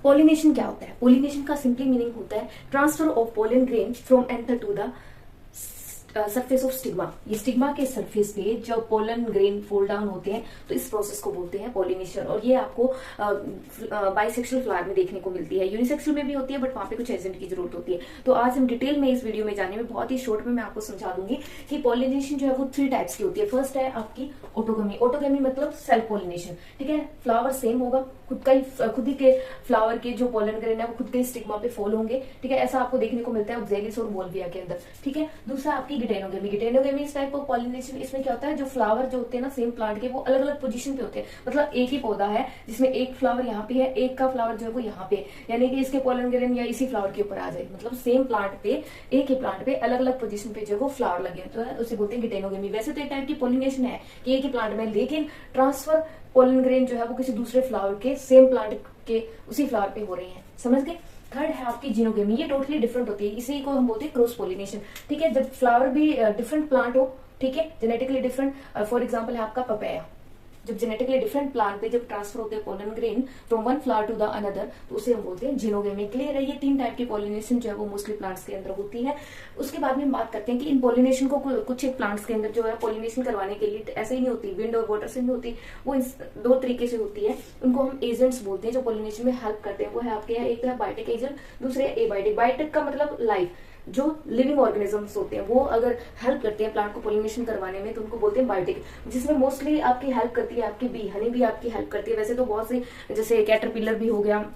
Pollination क्या होता है? पॉलिनेशन का सिंपली मीनिंग होता है transfer of pollen grain from anther to the surface of stigma. ये स्टिग्मा के सरफेस पे जब पोलन ग्रेन फोल्ड डाउन होते हैं तो इस प्रोसेस को बोलते हैं पॉलिनेशन। और ये आपको बाइसेक्सुअल फ्लावर में देखने को मिलती है, यूनिसेक्सुअल में भी होती है, बट वहां पे कुछ एजेंट की जरूरत होती है। तो आज हम डिटेल में इस वीडियो में जाने में बहुत ही शॉर्ट में मैं आपको समझा दूंगी कि पॉलिनेशन जो है वो 3 टाइप्स की होती है। फर्स्ट है आपकी ऑटोगमी। ऑटोगमी मतलब सेल्फ पॉलिनेशन, ठीक है। फ्लावर सेम होगा, खुद ही के फ्लावर के जो पोलन ग्रेन है वो खुद के स्टिग्मा पे फॉल होंगे, ठीक है। ऐसा आपको देखने को मिलता है ऑक्जेलिस और वोल्विया के अंदर, ठीक है। दूसरा आपकी गिटेनोगेमी। गिटेनोगेमी इस टाइप ऑफ पॉलिनेशन, इसमें क्या होता है जो फ्लावर जो होते हैं ना सेम प्लांट के, वो अलग अलग पोजीशन पे होते हैं। मतलब एक ही पौधा है जिसमें एक फ्लावर यहाँ पे है, एक का फ्लावर जो है वो यहाँ पे, यानी कि इसके पोलन ग्रेन या इसी फ्लावर के ऊपर आ जाए। मतलब सेम प्लांट पे, एक ही प्लांट पे अलग अलग पोजीशन पे जो है वो फ्लावर लगे तो है, उसे बोलते हैं गिटेनोगेमी। वैसे तो एक टाइप की पॉलिनेशन है कि एक ही प्लांट में, लेकिन ट्रांसफर पोलन ग्रेन जो है वो किसी दूसरे फ्लावर के सेम प्लांट के उसी फ्लावर पे हो रहे हैं, समझ गए। थर्ड है आपकी जीनोगेमी। ये टोटली डिफरेंट होती है, इसी को हम बोलते हैं क्रॉस पोलिनेशन, ठीक है। जब फ्लावर भी डिफरेंट प्लांट हो, ठीक है, जेनेटिकली डिफरेंट। फॉर एग्जांपल है आपका पपाया। जब जेनेटिकली डिफरेंट प्लांट पे जब ट्रांसफर होते हैं pollen grain from one flower to the another, तो उसे हम बोलते हैं जीनोगेमी। क्लियर है? ये 3 टाइप की पॉलिनेशन जो है वो मोस्टली प्लांट्स के अंदर होती है। उसके बाद में हम बात करते हैं कि इन पॉलिनेशन को कुछ एक प्लांट्स के अंदर जो है पॉलिनेशन करवाने के लिए ऐसे ही नहीं होती, विंड और वाटर से नहीं होती, वो 2 तरीके से होती है। उनको हम एजेंट्स बोलते हैं जो पॉलिनेशन में हेल्प करते हैं। वो है आपके, एक तो है बायोटिक एजेंट, दूसरे एबायोटिक। बायोटिक का मतलब लाइफ, जो लिविंग ऑर्गेनिजम्स होते हैं वो अगर हेल्प करते हैं प्लांट को पॉलिनेशन करवाने में तो उनको बोलते हैं बायोटिक। जिसमें मोस्टली आपकी हेल्प करती है आपकी बी, हनी भी आपकी हेल्प करती है। वैसे तो बहुत से, जैसे कैटरपिलर भी हो गया,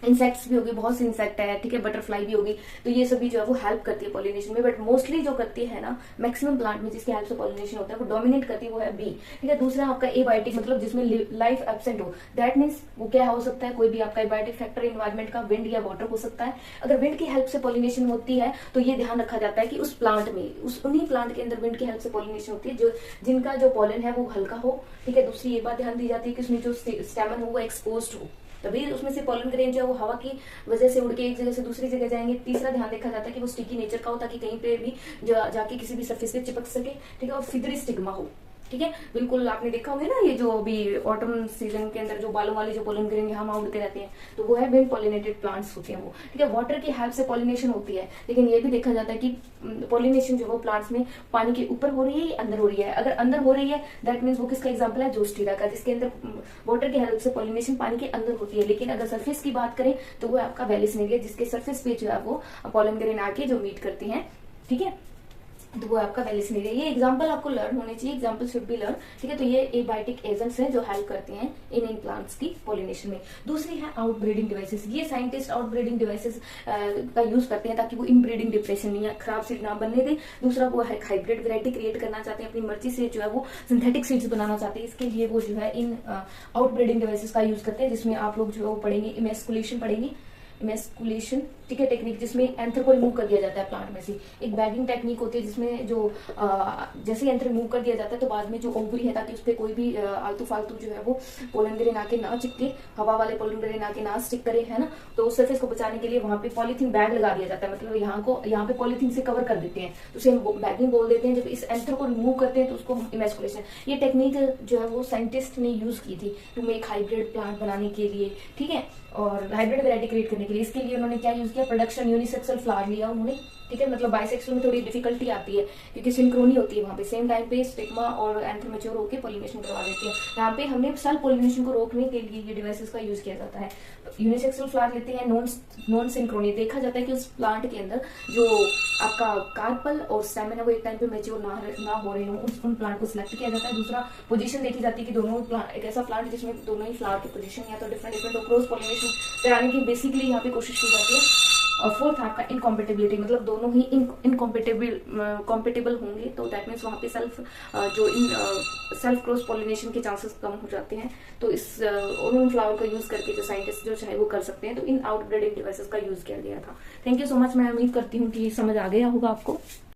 इंसेक्ट्स भी होगी, बहुत से इंसेक्ट है, ठीक है, बटरफ्लाई भी होगी, तो ये सभी जो है वो हेल्प करती है पॉलिनेशन में। बट मोस्टली जो करती है ना मैक्सिमम प्लांट में जिसकी हेल्प से पॉलिनेशन होता है वो डोमिनेट करती है, वो है बी, ठीक है। दूसरा आपका एबायोटिक, मतलब जिसमें लाइफ एब्सेंट हो। दैट मीन्स वो क्या हो सकता है, कोई भी आपका एबायोटिक फैक्टर इन्वायरमेंट का विंड या वाटर हो सकता है। अगर विंड की हेल्प से पॉलिनेशन होती है तो ये ध्यान रखा जाता है कि उस प्लांट में, उन्हीं प्लांट के अंदर विंड की हेल्प से पॉलिनेशन होती है जो जिनका जो पॉलन है वो हल्का हो, ठीक है। दूसरी ये बात ध्यान दी जाती है कि उसमें जो स्टेमन हो वो एक्सपोज्ड हो, तभी उसमें से पोलन ग्रेन जो है वो हवा की वजह से उड़ के एक जगह से दूसरी जगह जाएंगे। तीसरा ध्यान देखा जाता है कि वो स्टिकी नेचर का हो, ताकि कहीं पे भी जाके किसी भी सरफेस पे चिपक सके, ठीक है। और फिदरी स्टिग्मा हो, ठीक है। बिल्कुल आपने देखा होगा ना, ये जो अभी ऑटम सीजन के अंदर जो बालों वाले जो पोलन ग्रेन यहाँ उड़ते रहते हैं, तो वो है विंड पॉलिनेटेड प्लांट्स होते हैं वो, ठीक है। वाटर की हेल्प से पॉलिनेशन होती है, लेकिन ये भी देखा जाता है कि पॉलिनेशन जो वो प्लांट्स में पानी के ऊपर हो रही है या अंदर हो रही है। अगर अंदर हो रही है दैट मीन्स वो किसका एग्जाम्पल है, जोस्टीरा का, जिसके अंदर वाटर की हेल्प से पॉलिनेशन पानी के अंदर होती है। लेकिन अगर सरफेस की बात करें तो वो आपका वेलिसनेरिया, जिसके सरफेस पे जो है वो पोलन ग्रेन आके जो मीट करती है, ठीक है, तो वो आपका वेलिसनेरिया। ये एग्जांपल आपको लर्न होने चाहिए, एग्जांपल शुड बी लर्न, ठीक है। तो ये एबायोटिक एजेंट्स हैं जो हेल्प करते हैं इन प्लांट्स की पॉलिनेशन में। दूसरी है आउट ब्रीडिंग डिवाइसेस। ये साइंटिस्ट आउट ब्रीडिंग डिवाइसेस का यूज करते हैं ताकि वो इन ब्रीडिंग डिप्रेशन या खराब सीड ना बनने दे। दूसरा वो है हाइब्रिड वैरायटी क्रिएट करना चाहते हैं, अपनी मर्जी से जो है वो सिंथेटिक सीड्स बनाना चाहते हैं। इसके लिए वो जो है इन आउट ब्रीडिंग डिवाइसेस का यूज करते हैं, जिसमें आप लोग जो है वो पढ़ेंगे इमेस्कुलेशन पढ़ेंगे, इमेस्कुलेशन, ठीक है, टेक्निक, जिसमें एंथर को रिमूव कर दिया जाता है प्लांट में से। एक बैगिंग टेक्निक होती है जिसमें जो जैसे एंथर रिमूव कर दिया जाता है तो बाद में जो ओवरी है, ताकि उस पर कोई भी आलतू फालतू जो है वो पोलन ग्रेन आके ना चिपके, हवा वाले पोलन ग्रेन आके ना स्टिक करे, है ना। तो उस सरफेस को बचाने के लिए वहां पे पॉलीथीन बैग लगा दिया जाता है, मतलब यहाँ पे पॉलीथीन से कवर कर देते हैं, तो उसे हम बैगिंग बोल देते हैं। जब इस एंथर को रिमूव करते हैं तो उसको हम इमेस्कुलेशन, ये टेक्निक जो है वो साइंटिस्ट ने यूज की थी टू मेक हाइब्रिड प्लांट बनाने के लिए, ठीक है, और हाइब्रिड वैरायटी क्रिएट करने के लिए। इसके लिए उन्होंने क्या यूज किया, प्रोडक्शन यूनिसेक्सुअल फ्लावर लिया उन्होंने, ठीक है। मतलब बाइसेक्सुअल में थोड़ी डिफिकल्टी आती है क्योंकि सिंक्रोनी होती है वहां पे, सेम टाइम पे स्टिग्मा और एंथर मैच्योर होकर पॉलिनेशन करवा देते हैं। यहाँ पे हमने सेल्फ पॉलिनेशन को रोकने के लिए ये डिवाइसेस का यूज किया जाता है। यूनिसेक्सुअल फ्लावर लेते हैं, नॉन सिंक्रोनी। देखा जाता है कि उस प्लांट के अंदर जो आपका कार्पल और स्टेमन है वो एक टाइम पे मैच्योर ना हो रहे हो, उन प्लांट को सिलेक्ट किया जाता है। दूसरा पोजीशन देखी जाती है कि दोनों एक ऐसा प्लांट जिसमें दोनों ही फ्लावर की पोजीशन या तो डिफरेंट क्रॉस पॉलिनेशन कराने की बेसिकली यहाँ पे कोशिश की जाती है। और फोर्थ आपका इनकॉम्पेटेबिलिटी, मतलब दोनों ही इनकॉम्पेटेबल होंगे, तो दैट मीन्स वहाँ पे सेल्फ क्रॉस पॉलिनेशन के चांसेस कम हो जाते हैं। तो इस उन फ्लावर का यूज करके जो साइंटिस्ट जो चाहे वो कर सकते हैं, तो इन आउटब्रीडिंग डिवाइसेस का यूज किया गया था। Thank you so much. मैं उम्मीद करती हूँ कि समझ आ गया होगा आपको।